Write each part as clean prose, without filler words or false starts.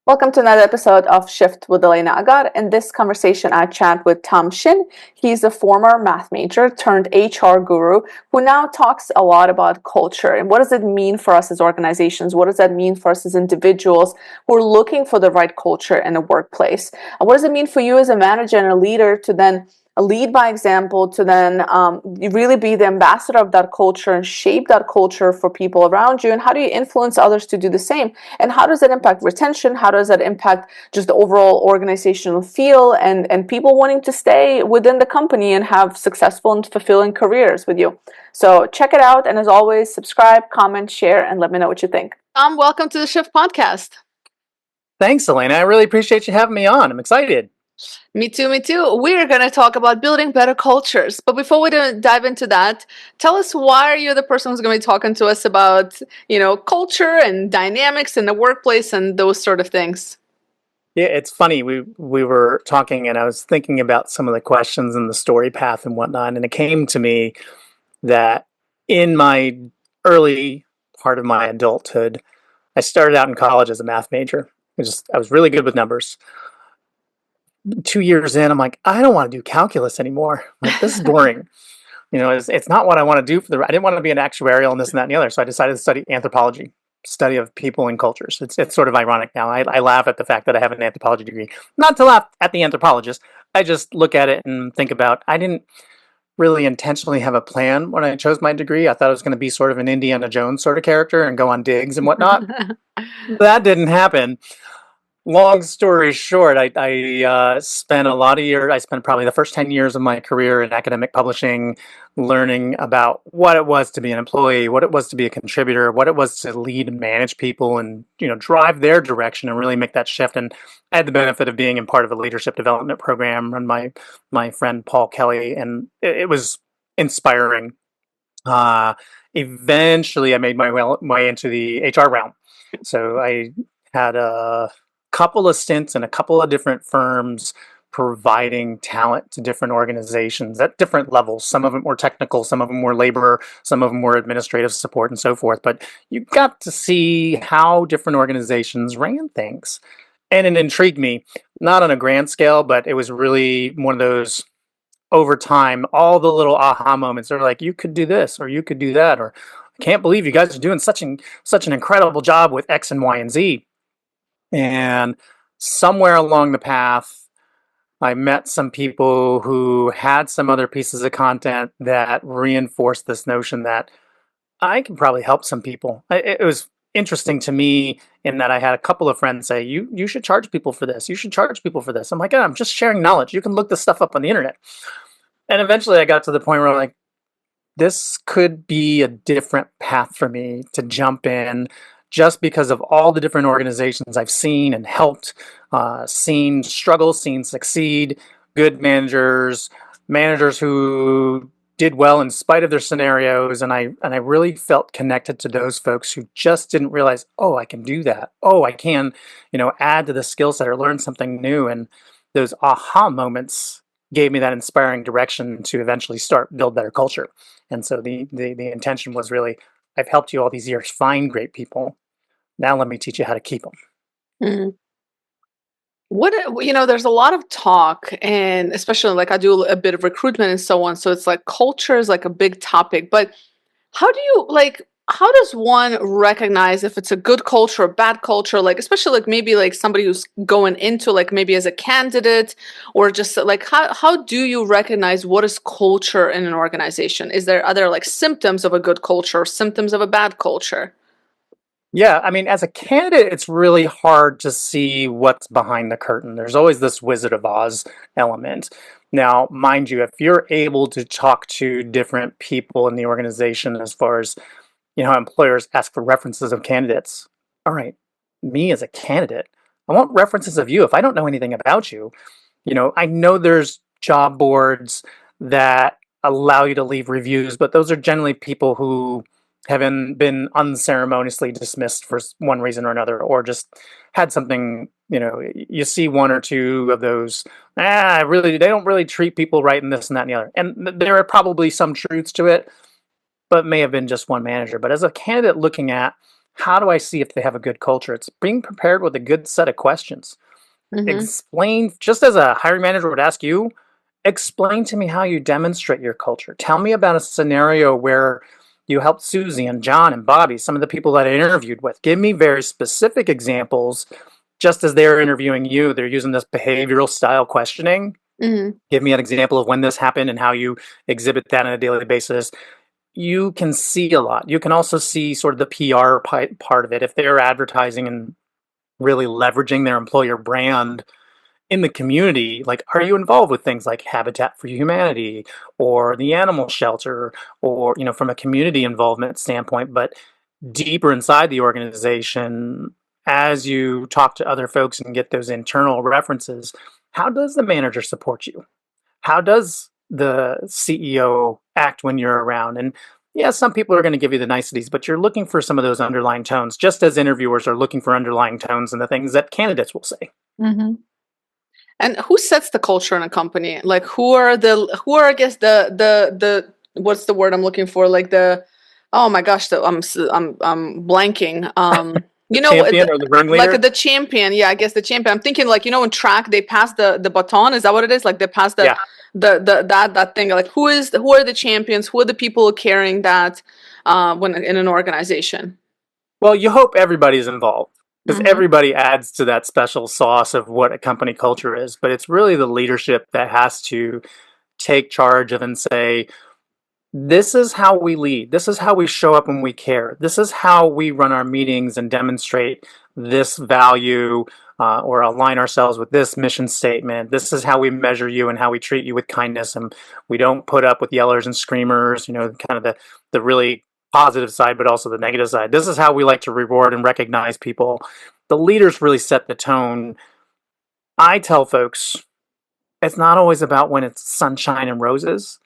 Welcome to another episode of Shift with Elena Agar. In this conversation, I chat with Tom Schin. He's a former math major turned HR guru who now talks a lot about culture and what does it mean for us as organizations? What does that mean for us as individuals who are looking for the right culture in a workplace? And what does it mean for you as a manager and a leader to then lead by example, to then really be the ambassador of that culture and shape that culture for people around you? And how do you influence others to do the same? And how does that impact retention? How does that impact just the overall organizational feel and people wanting to stay within the company and have successful and fulfilling careers with you? So check it out. And as always, subscribe, comment, share, and let me know what you think. Welcome to the Shift podcast. Thanks, Elena. I really appreciate you having me on. I'm excited. Me too, me too. We're going to talk about building better cultures. But before we dive into that, tell us why you're the person who's going to be talking to us about, culture and dynamics in the workplace and those sort of things. Yeah, it's funny. We were talking and I was thinking about some of the questions and the story path and whatnot. And it came to me that in my early part of my adulthood, I started out in college as a math major. I was really good with numbers. 2 years in, I'm like, I don't want to do calculus anymore. Like, this is boring. It's not what I want to do I didn't want to be an actuarial and this and that and the other. So I decided to study anthropology, study of people and cultures. It's sort of ironic now. I laugh at the fact that I have an anthropology degree. Not to laugh at the anthropologist. I just look at it and think about, I didn't really intentionally have a plan when I chose my degree. I thought I was going to be sort of an Indiana Jones sort of character and go on digs and whatnot. That didn't happen. Long story short, I spent a lot of years. I spent probably the first 10 years of my career in academic publishing, learning about what it was to be an employee, what it was to be a contributor, what it was to lead and manage people, and drive their direction and really make that shift. And I had the benefit of being in part of a leadership development program run by my friend Paul Kelly, and it was inspiring. Eventually, I made my way into the HR realm. So I had a couple of stints in a couple of different firms providing talent to different organizations at different levels. Some of them were technical, some of them were labor, some of them were administrative support and so forth. But you got to see how different organizations ran things. And it intrigued me, not on a grand scale, but it was really one of those over time, all the little aha moments are like, you could do this or you could do that, or I can't believe you guys are doing such an incredible job with X and Y and Z. And somewhere along the path, I met some people who had some other pieces of content that reinforced this notion that I can probably help some people. It was interesting to me in that I had a couple of friends say, you should charge people for this. You should charge people for this. I'm like, I'm just sharing knowledge. You can look this stuff up on the internet. And eventually I got to the point where I'm like, this could be a different path for me to jump in, just because of all the different organizations I've seen and helped, seen struggle, seen succeed, good managers, managers who did well in spite of their scenarios, and I really felt connected to those folks who just didn't realize, oh, I can do that. Oh, I can, add to the skill set or learn something new. And those aha moments gave me that inspiring direction to eventually build better culture. And so the intention was really, I've helped you all these years find great people. Now let me teach you how to keep them. Mm-hmm. There's a lot of talk, and especially like I do a bit of recruitment and so on. So it's like culture is like a big topic. But how does one recognize if it's a good culture or bad culture? Like, especially like maybe like somebody who's going into like maybe as a candidate, or just like how do you recognize what is culture in an organization? Are there like symptoms of a good culture or symptoms of a bad culture? Yeah, I mean, as a candidate, it's really hard to see what's behind the curtain. There's always this Wizard of Oz element. Now, mind you, if you're able to talk to different people in the organization as far as, how employers ask for references of candidates. All right, me as a candidate, I want references of you. If I don't know anything about you, I know there's job boards that allow you to leave reviews, but those are generally people who have been unceremoniously dismissed for one reason or another, or just had something, you see one or two of those, they don't really treat people right in this and that and the other. And there are probably some truths to it, but may have been just one manager. But as a candidate looking at how do I see if they have a good culture? It's being prepared with a good set of questions. Mm-hmm. Explain, just as a hiring manager would ask you, explain to me how you demonstrate your culture. Tell me about a scenario where you helped Susie and John and Bobby, some of the people that I interviewed with. Give me very specific examples. Just as they're interviewing you, they're using this behavioral style questioning. Mm-hmm. Give me an example of when this happened and how you exhibit that on a daily basis. You can see a lot. You can also see sort of the PR part of it. If they're advertising and really leveraging their employer brand in the community, like, are you involved with things like Habitat for Humanity or the animal shelter, or from a community involvement standpoint? But deeper inside the organization, as you talk to other folks and get those internal references, how does the manager support you? How does the CEO act when you're around? And yeah, some people are going to give you the niceties, but you're looking for some of those underlying tones, just as interviewers are looking for underlying tones and the things that candidates will say. Mm-hmm. And who sets the culture in a company? Like who are I guess the what's the word I'm looking for? Like the oh my gosh, I'm blanking. The You know champion or the like ringleader? the champion. Yeah, I guess the champion. I'm thinking like in track they pass the baton. Is that what it is? Like they pass Yeah. that thing. Like who are the champions? Who are the people carrying that when in an organization? Well, you hope everybody's involved because Mm-hmm. everybody adds to that special sauce of what a company culture is. But it's really the leadership that has to take charge of and say, this is how we lead. This is how we show up when we care. This is how we run our meetings and demonstrate this value, or align ourselves with this mission statement. This is how we measure you and how we treat you with kindness. And we don't put up with yellers and screamers, kind of the really positive side, but also the negative side. This is how we like to reward and recognize people. The leaders really set the tone. I tell folks it's not always about when it's sunshine and roses.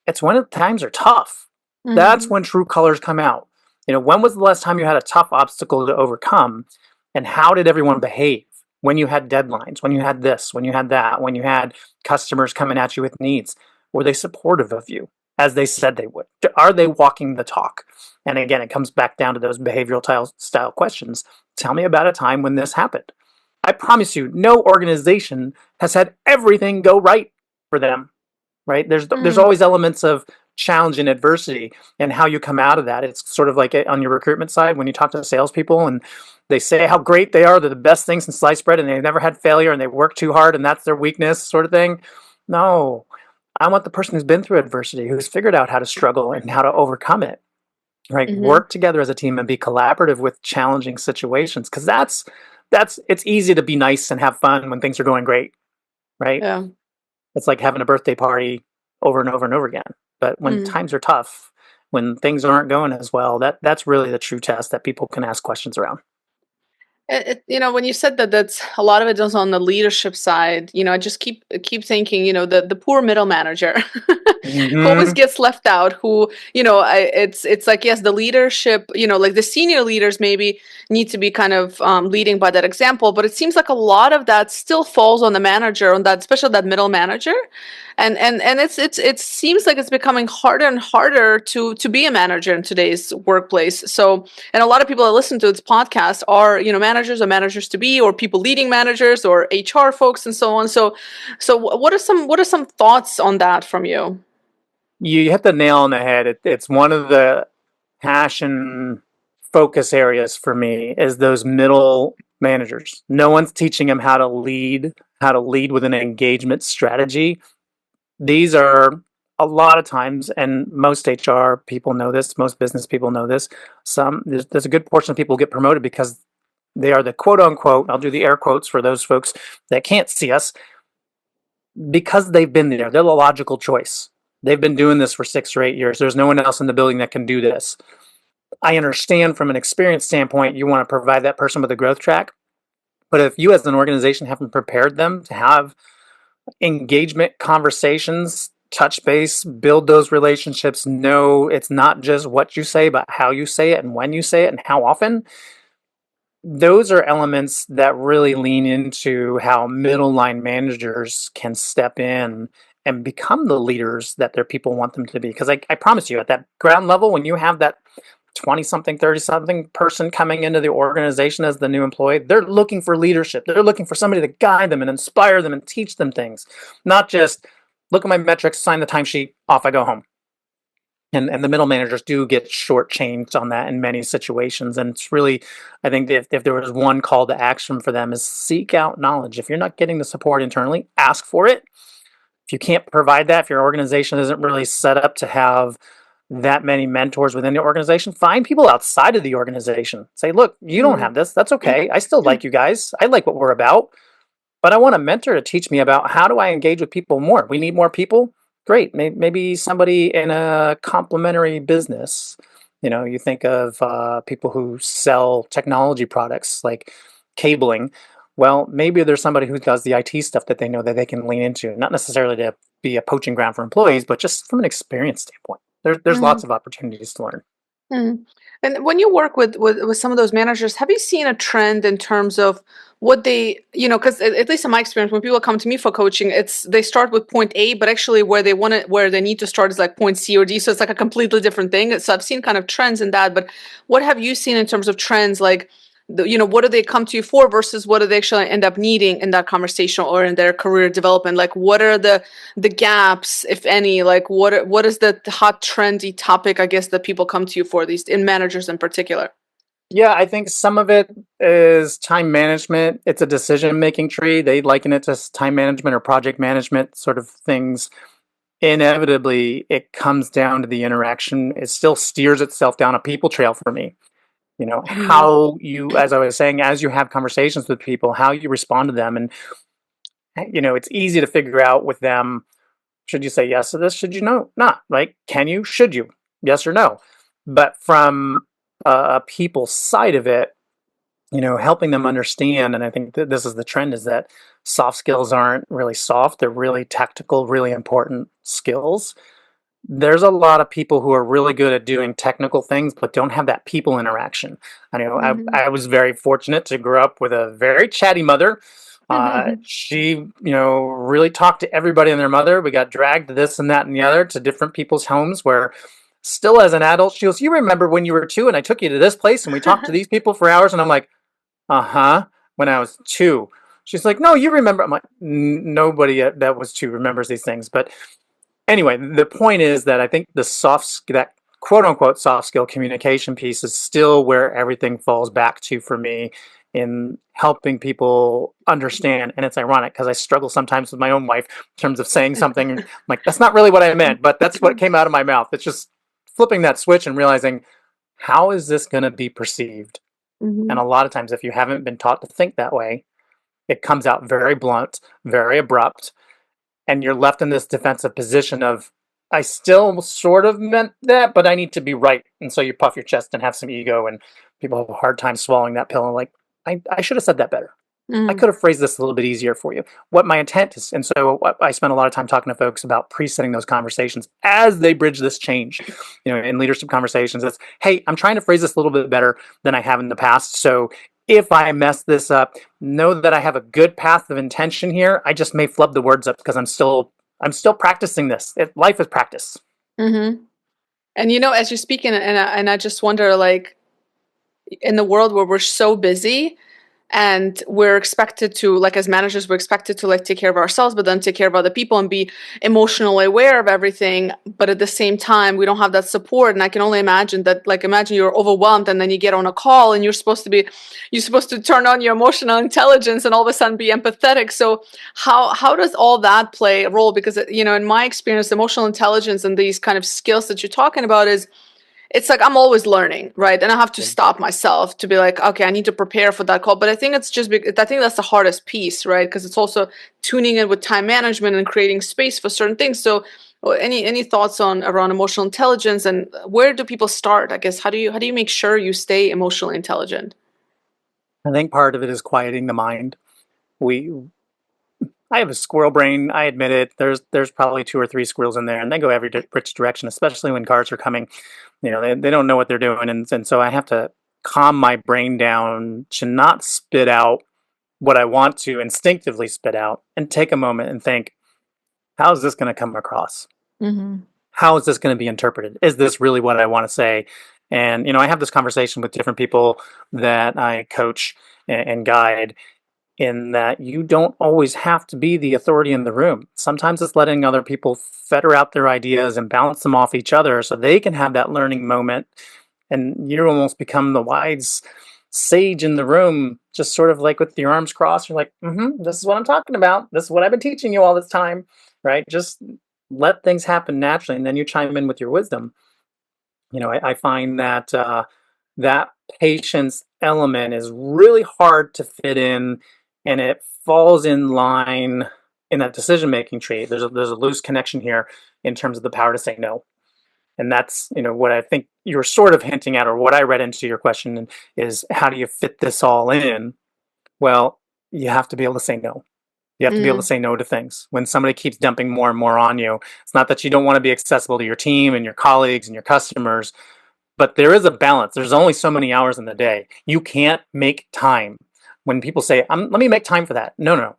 It's when times are tough. That's Mm-hmm. when true colors come out. When was the last time you had a tough obstacle to overcome? And how did everyone behave? When you had deadlines, when you had this, when you had that, when you had customers coming at you with needs, were they supportive of you as they said they would? Are they walking the talk? And again, it comes back down to those behavioral style questions. Tell me about a time when this happened. I promise you, no organization has had everything go right for them, right? There's Mm-hmm. always elements of challenge and adversity, and how you come out of that. It's sort of like on your recruitment side when you talk to salespeople and they say how great they are, they're the best thing since sliced bread, and they've never had failure, and they work too hard, and that's their weakness, sort of thing. No, I want the person who's been through adversity, who's figured out how to struggle and how to overcome it. Right, Mm-hmm. work together as a team and be collaborative with challenging situations, because that's it's easy to be nice and have fun when things are going great, right? Yeah. It's like having a birthday party over and over and over again. But when Mm. times are tough, when things aren't going as well, that's really the true test that people can ask questions around. When you said that, that's a lot of it is on the leadership side. I just keep thinking, the poor middle manager who always Hmm. gets left out. Who, it's like yes, the leadership, like the senior leaders maybe need to be kind of leading by that example, but it seems like a lot of that still falls on the manager, on that, especially that middle manager, and it seems like it's becoming harder and harder to be a manager in today's workplace. So, and a lot of people that listen to this podcast are managers or managers to be, or people leading managers, or HR folks, and so on. So what are some thoughts on that from you? You hit the nail on the head. It's one of the passion focus areas for me is those middle managers. No one's teaching them how to lead with an engagement strategy. These are a lot of times, and most HR people know this, most business people know this. There's a good portion of people who get promoted because they are the quote unquote, I'll do the air quotes for those folks that can't see us, because they've been there. They're the logical choice. They've been doing this for 6 or 8 years. There's no one else in the building that can do this. I understand from an experience standpoint, you want to provide that person with a growth track. But if you as an organization haven't prepared them to have engagement conversations, touch base, build those relationships, know it's not just what you say, but how you say it and when you say it and how often. Those are elements that really lean into how middle line managers can step in and become the leaders that their people want them to be. Because I promise you, at that ground level, when you have that 20 something, 30 something person coming into the organization as the new employee, they're looking for leadership. They're looking for somebody to guide them and inspire them and teach them things, not just look at my metrics, sign the timesheet, off I go home. And the middle managers do get shortchanged on that in many situations. And it's really, I think if there was one call to action for them is seek out knowledge. If you're not getting the support internally, ask for it. If you can't provide that, if your organization isn't really set up to have that many mentors within the organization, find people outside of the organization. Say, look, you don't Mm. have this. That's okay. I still like you guys. I like what we're about, but I want a mentor to teach me about how do I engage with people more. We need more people. Great. Maybe somebody in a complementary business. You think of people who sell technology products like cabling. Well, maybe there's somebody who does the IT stuff that they know that they can lean into, not necessarily to be a poaching ground for employees, but just from an experience standpoint. There's lots Mm. of opportunities to learn. Mm. And when you work with some of those managers, have you seen a trend in terms of what they, because at least in my experience, when people come to me for coaching, it's they start with point A, but actually where they need to start is like point C or D. So it's like a completely different thing. So I've seen kind of trends in that. But what have you seen in terms of trends? Like, what do they come to you for versus what do they actually end up needing in that conversation or in their career development? Like, what are the gaps, if any? Like, what is the hot trendy topic, I guess, that people come to you for, these in managers in particular? Yeah, I think some of it is time management. It's a decision making tree. They liken it to time management or project management sort of things. Inevitably, it comes down to the interaction. It still steers itself down a people trail for me. Mm-hmm. How you, as I was saying, as you have conversations with people, how you respond to them. And, it's easy to figure out with them, should you say yes to this? Should you no? Not, right? Can you? Should you? Yes or no? But from a people side of it, helping them understand, and I think that this is the trend, is that soft skills aren't really soft. They're really tactical, really important skills. There's a lot of people who are really good at doing technical things, but don't have that people interaction. I know Mm-hmm. I was very fortunate to grow up with a very chatty mother. Mm-hmm. She, really talked to everybody and their mother. We got dragged to this and that and the other to different people's homes where still as an adult, she goes, you remember when you were 2 and I took you to this place and we talked to these people for hours? And I'm like, uh-huh, when I was 2. She's like, no, you remember. I'm like, nobody that was 2 remembers these things. But anyway, the point is that I think that quote unquote soft skill communication piece is still where everything falls back to for me in helping people understand. And it's ironic because I struggle sometimes with my own wife in terms of saying something. I'm like, that's not really what I meant, but that's what came out of my mouth. It's just flipping that switch and realizing, how is this going to be perceived? And Mm-hmm. a lot of times, if you haven't been taught to think that way, it comes out very blunt, very abrupt, and you're left in this defensive position of, I still sort of meant that, but I need to be right. And so you puff your chest and have some ego, and people have a hard time swallowing that pill. And like, I should have said that better. I Mm-hmm. could have phrased this a little bit easier for you. What my intent is, and so I spend a lot of time talking to folks about presetting those conversations as they bridge this change. In leadership conversations, it's, hey, I'm trying to phrase this a little bit better than I have in the past. So if I mess this up, know that I have a good path of intention here. I just may flub the words up because I'm still practicing this. Life is practice. Mm-hmm. And as you're speaking, and I just wonder, like, in the world where we're so busy, and we're expected to, like, as managers, we're expected to, like, take care of ourselves but then take care of other people and be emotionally aware of everything, but at the same time we don't have that support. And I can only imagine that, like, imagine you're overwhelmed and then you get on a call and you're supposed to turn on your emotional intelligence and all of a sudden be empathetic. So how does all that play a role? Because in my experience, emotional intelligence and these kind of skills that you're talking about is, it's like I'm always learning, right? And I have to stop myself to be like, okay, I need to prepare for that call. But I think I think that's the hardest piece, right? Because it's also tuning in with time management and creating space for certain things. So, any thoughts on around emotional intelligence, and where do people start? I guess, how do you make sure you stay emotionally intelligent? I think part of it is quieting the mind. We I have a squirrel brain. I admit it. There's probably 2 or 3 squirrels in there, and they go every which direction, especially when cars are coming. They don't know what they're doing, and so I have to calm my brain down to not spit out what I want to instinctively spit out, and take a moment and think, how is this going to come across? Mm-hmm. How is this going to be interpreted? Is this really what I want to say? And, I have this conversation with different people that I coach and guide, in that you don't always have to be the authority in the room. Sometimes it's letting other people fetter out their ideas and bounce them off each other so they can have that learning moment. And you almost become the wise sage in the room, just sort of like with your arms crossed. You're like, this is what I'm talking about. This is what I've been teaching you all this time, right? Just let things happen naturally, and then you chime in with your wisdom. I find that that patience element is really hard to fit in, and it falls in line in that decision making tree. There's a loose connection here in terms of the power to say no. And that's, what I think you're sort of hinting at, or what I read into your question is, how do you fit this all in? Well, you have to be able to say no. You have to be able to Mm, say no to things. When somebody keeps dumping more and more on you, it's not that you don't want to be accessible to your team and your colleagues and your customers, but there is a balance. There's only so many hours in the day. You can't make time. When people say, let me make time for that. No, no.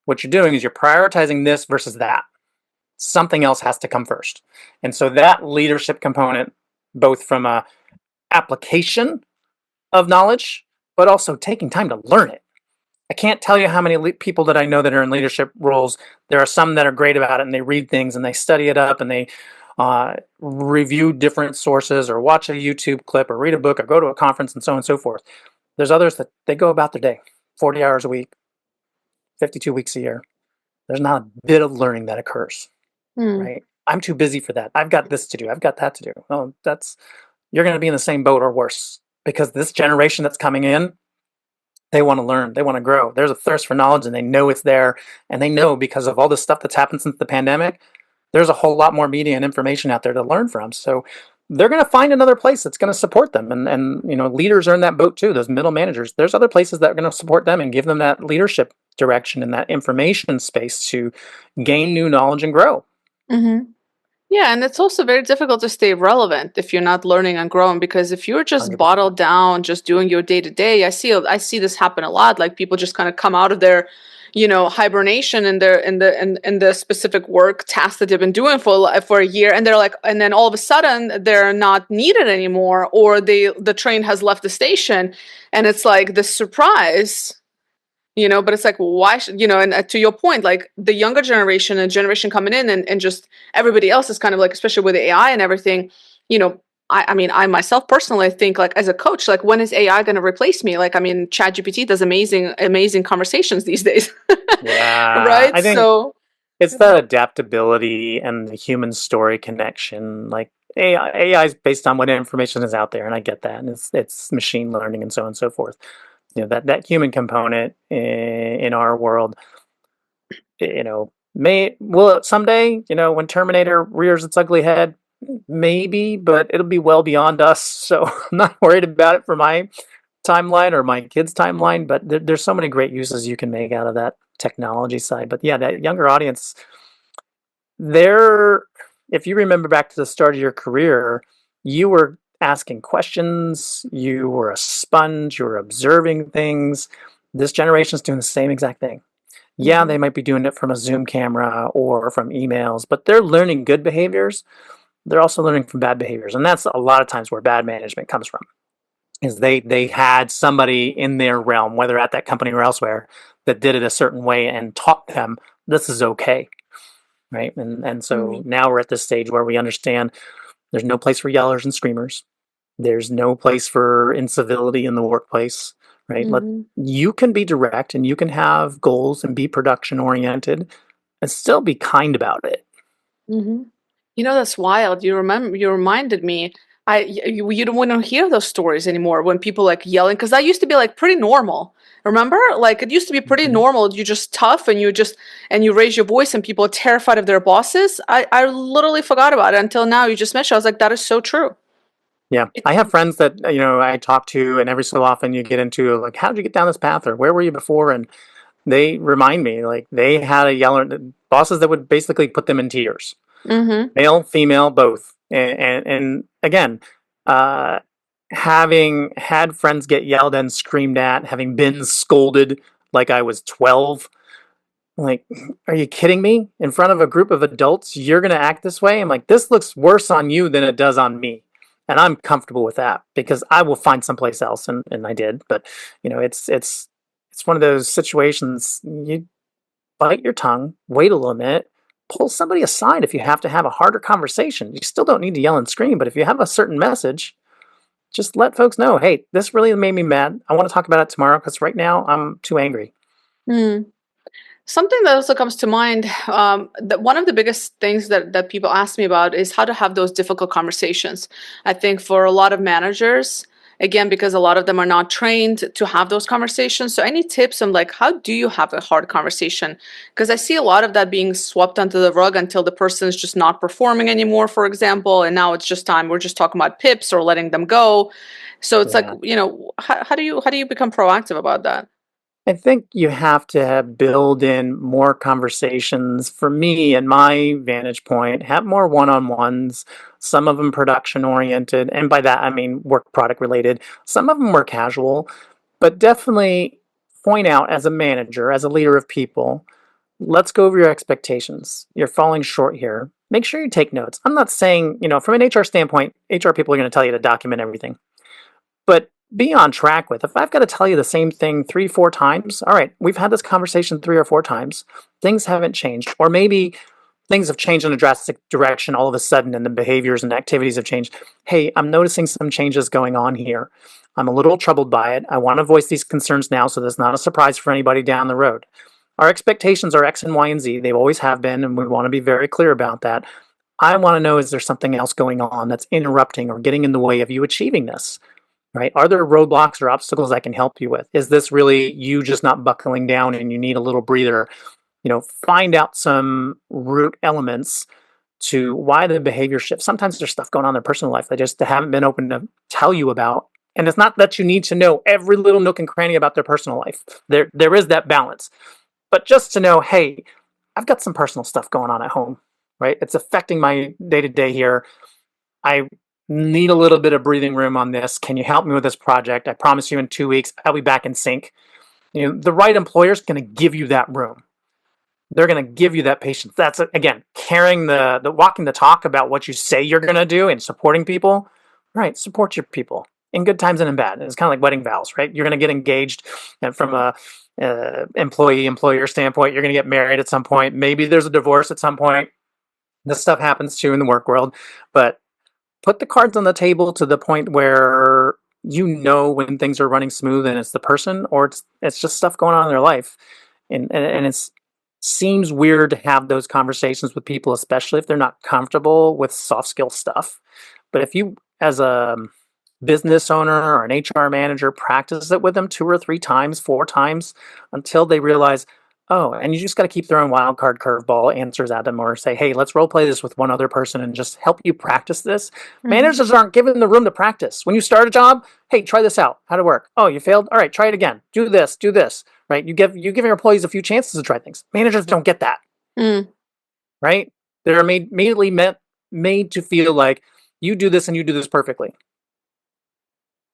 What you're doing is you're prioritizing this versus that. Something else has to come first. And so that leadership component, both from a application of knowledge, but also taking time to learn it. I can't tell you how many people that I know that are in leadership roles. There are some that are great about it, and they read things and they study it up, and they review different sources, or watch a YouTube clip, or read a book, or go to a conference, and so on and so forth. There's others that they go about their day, 40 hours a week, 52 weeks a year. There's not a bit of learning that occurs, mm, right? I'm too busy for that. I've got this to do. I've got that to do. Oh, you're going to be in the same boat or worse, because this generation that's coming in, they want to learn, they want to grow. There's a thirst for knowledge, and they know it's there. And they know, because of all the stuff that's happened since the pandemic, there's a whole lot more media and information out there to learn from. So they're going to find another place that's going to support them. And leaders are in that boat too. Those middle managers, there's other places that are going to support them and give them that leadership direction and that information space to gain new knowledge and grow. mm-hmm. Yeah, and it's also very difficult to stay relevant if you're not learning and growing, because if you're just 100%. bottled down, just doing your day to day, I see this happen a lot. Like people just kind of come out of their, hibernation in their in the specific work task that they've been doing for a year, and they're like, and then all of a sudden they're not needed anymore, or the train has left the station, and it's like this surprise. But it's like, well, why should, and to your point, like the younger generation and generation coming in, and just everybody else is kind of like, especially with AI and everything, you know, I mean, I myself personally think, like, as a coach, like, when is AI going to replace me? Like, I mean, ChatGPT does amazing conversations these days. Yeah, Right? I think So, it's that adaptability and the human story connection. Like AI is based on what information is out there, and I get that, and it's machine learning and so on and so forth. That human component in our world, may will it someday, when Terminator rears its ugly head, maybe, but it'll be well beyond us. So I'm not worried about it for my timeline or my kids' timeline. But there's so many great uses you can make out of that technology side. But yeah, that younger audience, there, if you remember back to the start of your career, you were asking questions, you were a sponge, you were observing things. This generation's doing the same exact thing. Yeah, mhm, they might be doing it from a Zoom camera or from emails, but they're learning good behaviors. They're also learning from bad behaviors. And that's a lot of times where bad management comes from, is they had somebody in their realm, whether at that company or elsewhere, that did it a certain way and taught them this is okay, right? And so mhm, now we're at this stage where we understand there's no place for yellers and screamers. There's no place for incivility in the workplace, right? mhm, You can be direct, and you can have goals and be production oriented and still be kind about it. mhm. That's wild. You reminded me. You don't want to hear those stories anymore when people like yelling, because that used to be like pretty normal. Remember? Like it used to be pretty Mhm. normal. You just tough, and you raise your voice, and people are terrified of their bosses. I literally forgot about it until now. You just mentioned. I was like, that is so true. Yeah, I It's have friends that I talk to, and every so often you get into like, how did you get down this path, or where were you before? And they remind me, like, they had a yeller, bosses that would basically put them in tears, mm-hmm. male, female, both. And again, uh, having had friends get yelled and screamed at, having been scolded like I was 12, like, are you kidding me? In front of a group of adults, you're going to act this way? I'm like, this looks worse on you than it does on me. And I'm comfortable with that because I will find someplace else, and I did. But it's one of those situations. You bite your tongue, wait a little minute, pull somebody aside if you have to have a harder conversation. You still don't need to yell and scream, but if you have a certain message, just let folks know, hey, this really made me mad. I want to talk about it tomorrow because right now I'm too angry. Hmm. Something that also comes to mind, that one of the biggest things that people ask me about is how to have those difficult conversations. I think for a lot of managers, again, because a lot of them are not trained to have those conversations. So any tips on like how do you have a hard conversation? Because I see a lot of that being swept under the rug until the person is just not performing anymore, for example, and now it's just time we're just talking about pips or letting them go. So it's like, Yeah. how do you become proactive about that? I think you have to build in more conversations. For me, and my vantage point, have more one-on-ones, some of them production oriented, and by that I mean work product related. Some of them were casual, but definitely point out as a manager, as a leader of people, let's go over your expectations. You're falling short here. Make sure you take notes. I'm not saying, from an HR standpoint, HR people are going to tell you to document everything, but be on track with. If I've got to tell you the same thing 3, 4 times, all right, we've had this conversation 3 or 4 times. Things haven't changed, or maybe things have changed in a drastic direction all of a sudden, and the behaviors and activities have changed. Hey, I'm noticing some changes going on here. I'm a little troubled by it. I want to voice these concerns now so that's not a surprise for anybody down the road. Our expectations are X and Y and Z. They always have been, and we want to be very clear about that. I want to know, is there something else going on that's interrupting or getting in the way of you achieving this? Right? Are there roadblocks or obstacles I can help you with? Is this really you just not buckling down and you need a little breather? Find out some root elements to why the behavior shift. Sometimes there's stuff going on in their personal life they just haven't been open to tell you about. And it's not that you need to know every little nook and cranny about their personal life. There is that balance. But just to know, hey, I've got some personal stuff going on at home, right? It's affecting my day to day here. I need a little bit of breathing room on this. Can you help me with this project? I promise you in 2 weeks, I'll be back in sync. The right employer is going to give you that room. They're going to give you that patience. That's, again, carrying the walking the talk about what you say you're going to do and supporting people. Right. Support your people in good times and in bad. It's kind of like wedding vows, right? You're going to get engaged, and from a employee employer standpoint, you're going to get married at some point. Maybe there's a divorce at some point. This stuff happens too in the work world, but put the cards on the table to the point where when things are running smooth and it's the person, or it's just stuff going on in their life, and it seems weird to have those conversations with people, especially if they're not comfortable with soft skill stuff. But if you, as a business owner or an HR manager, practice it with them 2 or 3 times, 4 times, until they realize, oh, and you just got to keep throwing wild card curveball answers at them, or say, hey, let's role play this with one other person and just help you practice this. Mhm. Managers aren't given the room to practice. When you start a job, hey, try this out. How'd it work? Oh, you failed? All right, try it again. Do this, right? You give your employees a few chances to try things. Managers don't get that, Mm. right? They're immediately made to feel like you do this and you do this perfectly.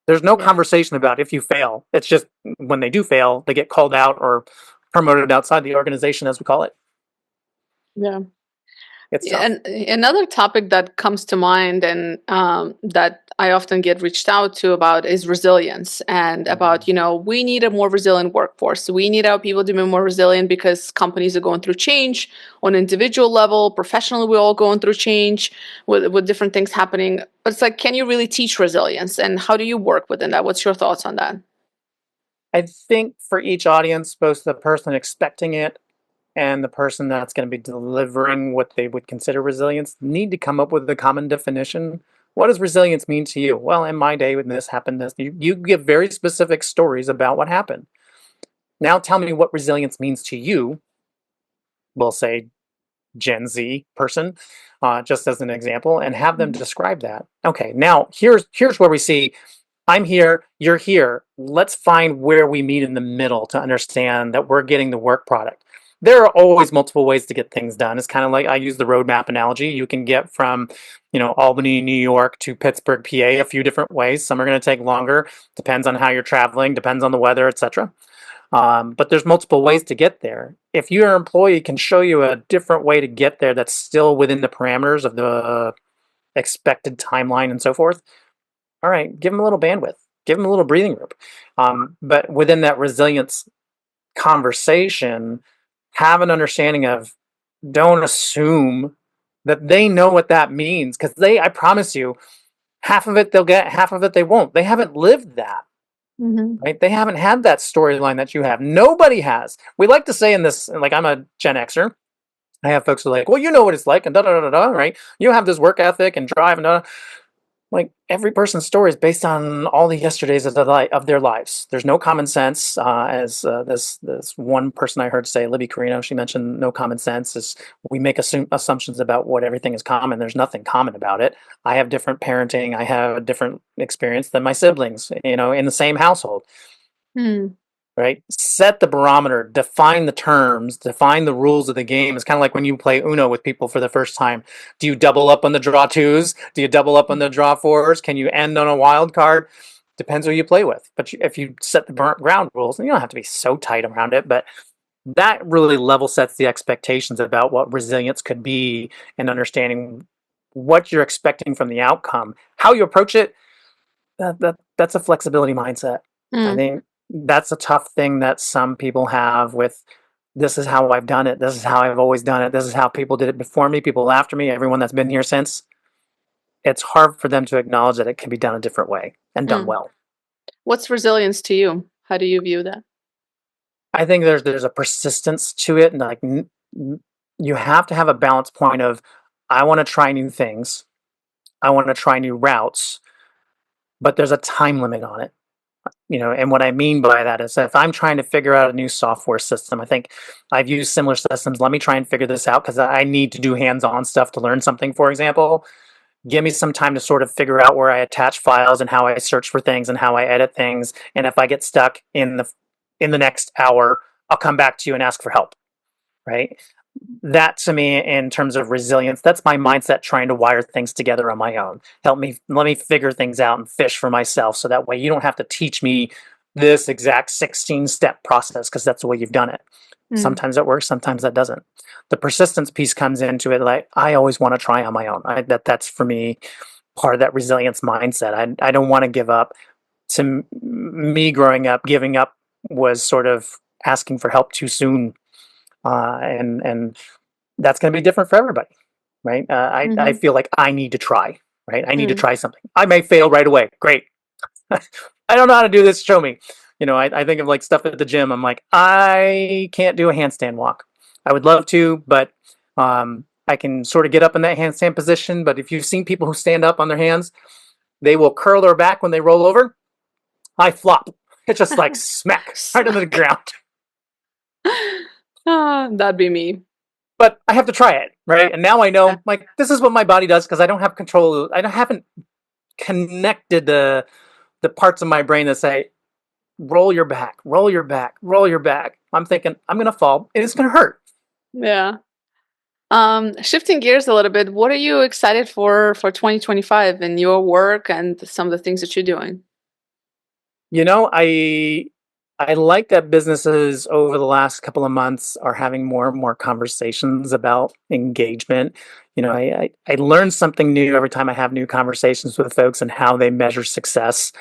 There's no Yeah. conversation about if you fail. It's just when they do fail, they get called out or promoted outside the organization, as we call it. Yeah. It's Yeah, tough. and another topic that comes to mind and that I often get reached out to about is resilience and about, Mhm. we need a more resilient workforce. We need our people to be more resilient because companies are going through change on individual level, professionally, we're all going through change with different things happening. But it's like, can you really teach resilience and how do you work within that? What's your thoughts on that? I think for each audience, both the person expecting it and the person that's going to be delivering what they would consider resilience need to come up with a common definition. What does resilience mean to you? Well, in my day, when this happened, you give very specific stories about what happened. Now tell me what resilience means to you. We'll say Gen Z person, just as an example, and have them Mhm. describe that. Okay, now here's where we see I'm here, you're here. Let's find where we meet in the middle to understand that we're getting the work product. There are always multiple ways to get things done. It's kind of like I use the roadmap analogy. You can get from, Albany, New York to Pittsburgh, PA, a few different ways. Some are going to take longer, depends on how you're traveling, depends on the weather, etc. But there's multiple ways to get there. If your employee can show you a different way to get there that's still within the parameters of the expected timeline and so forth, All right, give them a little bandwidth, give them a little breathing room. But within that resilience conversation, have an understanding of, don't assume that they know what that means, because I promise you, half of it they'll get, half of it they won't. They haven't lived that. Mm-hmm. Right? They haven't had that storyline that you have. Nobody has. We like to say in this, like, I'm a Gen Xer. I have folks who are like, well, you know what it's like, and da da da da, right? You have this work ethic and drive and da. Like, every person's story is based on all the yesterdays of their lives. There's no common sense. As this one person I heard say, Libby Carino, she mentioned no common sense. Is we make assumptions about what everything is common. There's nothing common about it. I have different parenting. I have a different experience than my siblings. In the same household. Mm. Right? Set the barometer, define the terms, define the rules of the game. It's kind of like when you play Uno with people for the first time. Do you double up on the draw twos? Do you double up on the draw fours? Can you end on a wild card? Depends who you play with. But if you set the ground rules, and you don't have to be so tight around it, but that really level sets the expectations about what resilience could be, and understanding what you're expecting from the outcome. How you approach it, that's a flexibility mindset. I Mm. think that's a tough thing that some people have with, this is how I've done it. This is how I've always done it. This is how people did it before me, people after me, everyone that's been here since. It's hard for them to acknowledge that it can be done a different way and done Mm. well. What's resilience to you? How do you view that? I think there's a persistence to it, and like, you have to have a balance point of, I want to try new things. I want to try new routes, but there's a time limit on it. And what I mean by that is, if I'm trying to figure out a new software system, I think I've used similar systems. Let me try and figure this out, because I need to do hands-on stuff to learn something, for example. Give me some time to sort of figure out where I attach files and how I search for things and how I edit things. And if I get stuck in the next hour, I'll come back to you and ask for help. Right? That, to me, in terms of resilience, that's my mindset, trying to wire things together on my own. Let me figure things out and fish for myself, so that way you don't have to teach me this exact 16-step process, because that's the way you've done it. Mm. Sometimes it works, sometimes that doesn't. The persistence piece comes into it. Like, I always want to try on my own. That's for me part of that resilience mindset. I don't want to give up. Me growing up, giving up was sort of asking for help too soon. And that's going to be different for everybody, right? I Mm-hmm. feel like I need to try, right? I need to Mm. try something. I may fail right away. Great. I don't know how to do this. Show me. I think of like stuff at the gym. I'm like, I can't do a handstand walk. I would love to, but I can sort of get up in that handstand position. But if you've seen people who stand up on their hands, they will curl their back when they roll over. I flop. It's just like smack right into the Smack. ground. That'd be me. But I have to try it, right? And now I Yeah. know, like, this is what my body does, because I don't have control. Haven't connected the parts of my brain that say, roll your back, roll your back, roll your back. I'm thinking, I'm gonna fall and it's gonna hurt. Yeah. Shifting gears a little bit, what are you excited for 2025 in your work and some of the things that you're doing? I like that businesses over the last couple of months are having more and more conversations about engagement. I learn something new every time I have new conversations with folks and how they measure success.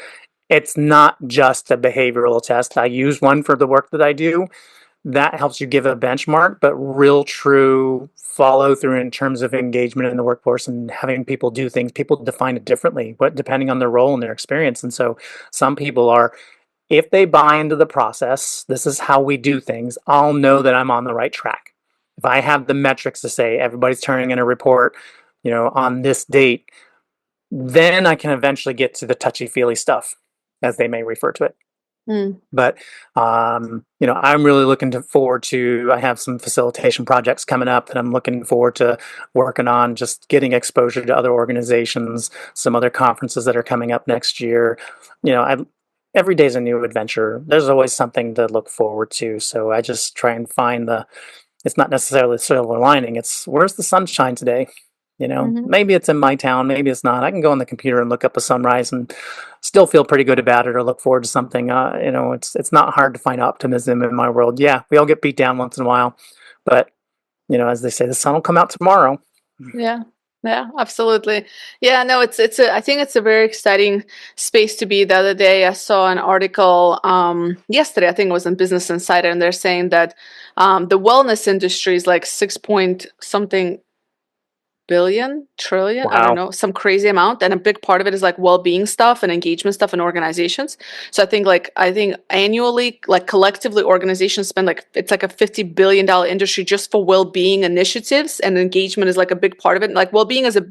It's not just a behavioral test. I use one for the work that I do. That helps you give a benchmark, but real true follow through in terms of engagement in the workforce and having people do things. People define it differently, but depending on their role and their experience. And so some people are, if they buy into the process, this is how we do things, I'll know that I'm on the right track. If I have the metrics to say everybody's turning in a report, on this date, then I can eventually get to the touchy feely stuff, as they may refer to it. Mm. But I'm really forward to. I have some facilitation projects coming up that I'm looking forward to working on. Just getting exposure to other organizations, some other conferences that are coming up next year. Every day's a new adventure. There's always something to look forward to. So I just try and find the. It's not necessarily the silver lining. It's, where's the sunshine today? Hmm. Maybe it's in my town, maybe it's not. I can go on the computer and look up a sunrise and still feel pretty good about it, or look forward to something. It's not hard to find optimism in my world. Yeah, we all get beat down once in a while, but as they say, the sun will come out tomorrow. Yeah. Yeah, absolutely. Yeah, no, it's a I think it's a very exciting space to be. The other day I saw an article yesterday, I think it was in Business Insider, and they're saying that the wellness industry is like 6 point something billion, trillion, I don't Wow. know, some crazy amount. And a big part of it is like well-being stuff and engagement stuff in organizations. So I think annually, like collectively, organizations spend like it's like a $50 billion industry just for well-being initiatives, and engagement is like a big part of it. Like well-being is a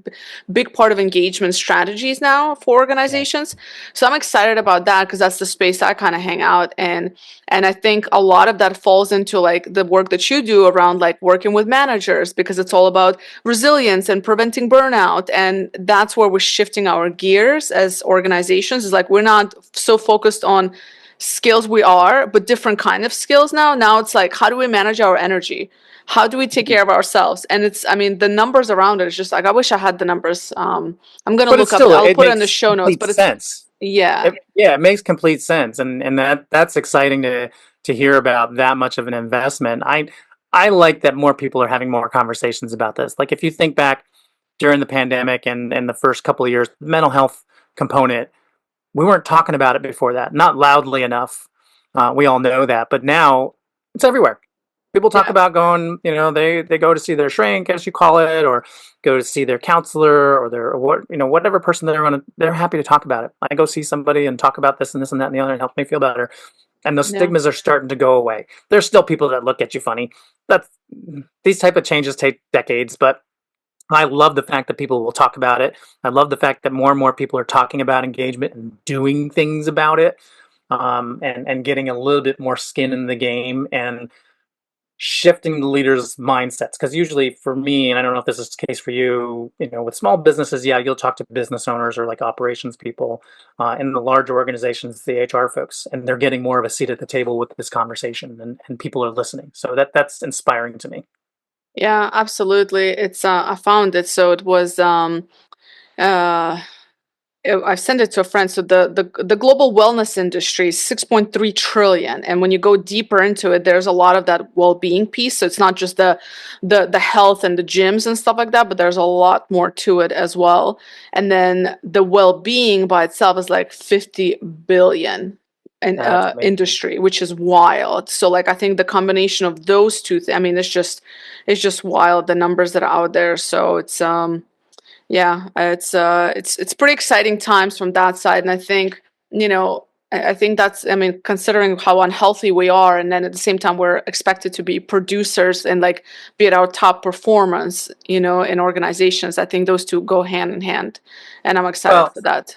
big part of engagement strategies now for Yeah. organizations. So I'm excited about that because that's the space I kind of hang out in. And I think a lot of that falls into like the work that you do around like working with managers, because it's all about resilience and preventing burnout. And that's where we're shifting our gears as organizations, is like we're not so focused on skills, we are, but different kind of skills now it's like, how do we manage our energy, how do we take care of ourselves? And it's, I mean, the numbers around it is just like, I wish I had the numbers. I'm gonna But it's look up, still, I'll it put it in the makes show notes, complete but it's, sense. yeah. Yeah, it makes complete sense, and that's exciting to hear about that much of an investment. I like that more people are having more conversations about this. Like if you think back during the pandemic and the first couple of years, the mental health component, we weren't talking about it before that, not loudly enough. We all know that, but now it's everywhere. People talk Yeah. about going, they go to see their shrink, as you call it, or go to see their counselor or their, or what, whatever person they're happy to talk about it. I go see somebody and talk about this and this and that and the other and help me feel better. And those Yeah. stigmas are starting to go away. There's still people that look at you funny. That's These type of changes take decades, but I love the fact that people will talk about it. I love the fact that more and more people are talking about engagement and doing things about it, and getting a little bit more skin in the game and shifting the leaders' mindsets. Because usually for me, and I don't know if this is the case for you, with small businesses, yeah, you'll talk to business owners or like operations people. In the large organizations, the HR folks, and they're getting more of a seat at the table with this conversation, and people are listening. So that's inspiring to me. Yeah, absolutely. It's I found it. So it was uh I sent it to a friend. So the global wellness industry is 6.3 trillion, and when you go deeper into it, there's a lot of that well-being piece. So it's not just the health and the gyms and stuff like that, but there's a lot more to it as well. And then the well-being by itself is like 50 billion in That's amazing. industry, which is wild. So like I think the combination of those two, I mean, it's just wild, the numbers that are out there. So it's yeah, it's pretty exciting times from that side. And I think, I think that's, I mean, considering how unhealthy we are, and then at the same time we're expected to be producers and like be at our top performance, in organizations. I think those two go hand in hand, and I'm excited Well, for that.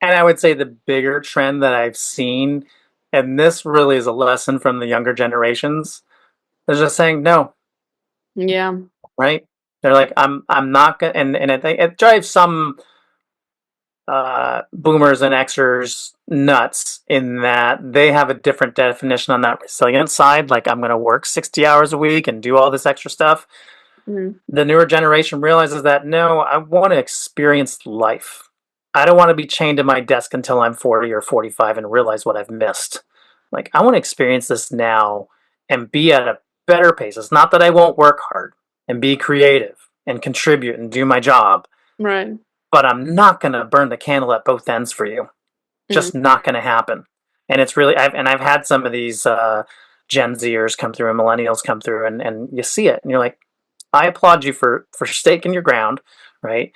and I would say the bigger trend that I've seen, and this really is a lesson from the younger generations, they're just saying no, Yeah. right? They're like, I'm not gonna, and it drives some boomers and Xers nuts in that they have a different definition on that resilient side. Like, I'm gonna work 60 hours a week and do all this extra stuff. Mm, The newer generation realizes that no, I want to experience life. I don't want to be chained to my desk until I'm 40 or 45 and realize what I've missed. Like, I want to experience this now and be at a better pace. It's not that I won't work hard and be creative and contribute and do my job, right. but I'm not going to burn the candle at both ends for you. Mm, Just not going to happen. And it's really, I've had some of these Gen Zers come through and millennials come through, and you see it and you're like, I applaud you for staking your ground, right?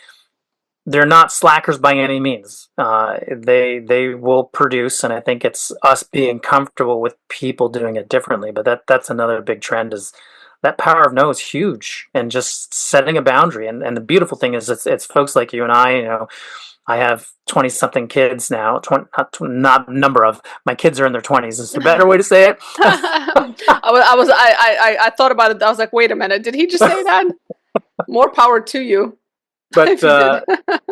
They're not slackers by any means. They will produce, and I think it's us being comfortable with people doing it differently. But that's another big trend, is that power of no is huge, and just setting a boundary. And the beautiful thing is it's folks like you and I. I have 20 something kids now. 20, not number of my kids are in their 20s. Is the better way to say it. I thought about it. I was like, wait a minute, did he just say that? More power to you But if you did.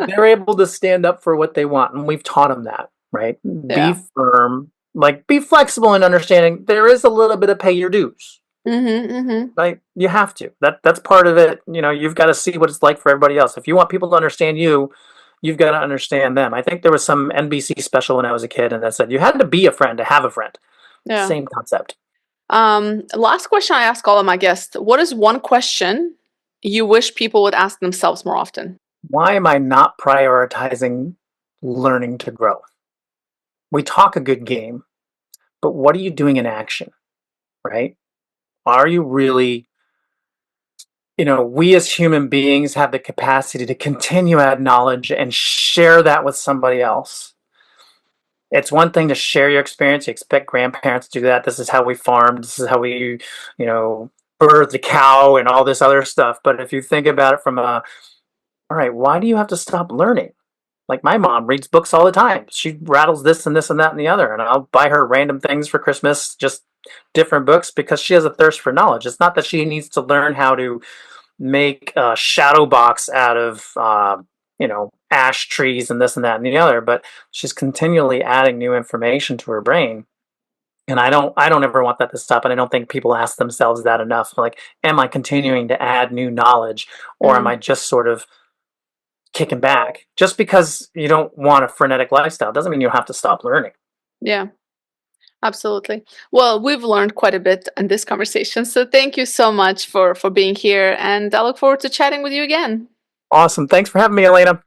they're able to stand up for what they want, and we've taught them that, right? Be Yeah. firm, like be flexible in understanding there is a little bit of pay your dues, Mm-hmm, mm-hmm. right? You have to. That's part of it. You've got to see what it's like for everybody else. If you want people to understand you, you've got to understand them. I think there was some NBC special when I was a kid, and that said you had to be a friend to have a friend. Yeah. Same concept. Last question I ask all of my guests. What is one question you wish people would ask themselves more often? Why am I not prioritizing learning to grow? We talk a good game, but what are you doing in action, right? Are you really, we as human beings have the capacity to continue to add knowledge and share that with somebody else. It's one thing to share your experience. You expect grandparents to do that. This is how we farmed. This is how we, birthed the cow and all this other stuff. But if you think about it from all right, why do you have to stop learning? Like my mom reads books all the time. She rattles this and this and that and the other, and I'll buy her random things for Christmas, just different books because she has a thirst for knowledge. It's not that she needs to learn how to make a shadow box out of ash trees and this and that and the other, but she's continually adding new information to her brain. And I don't ever want that to stop. And I don't think people ask themselves that enough. Like, am I continuing to add new knowledge, or am Mm, I just sort of kicking back? Just because you don't want a frenetic lifestyle doesn't mean you have to stop learning. yeah, absolutely. Well, we've learned quite a bit in this conversation, so thank you so much for being here, and I look forward to chatting with you again. Awesome. Thanks for having me, Elena.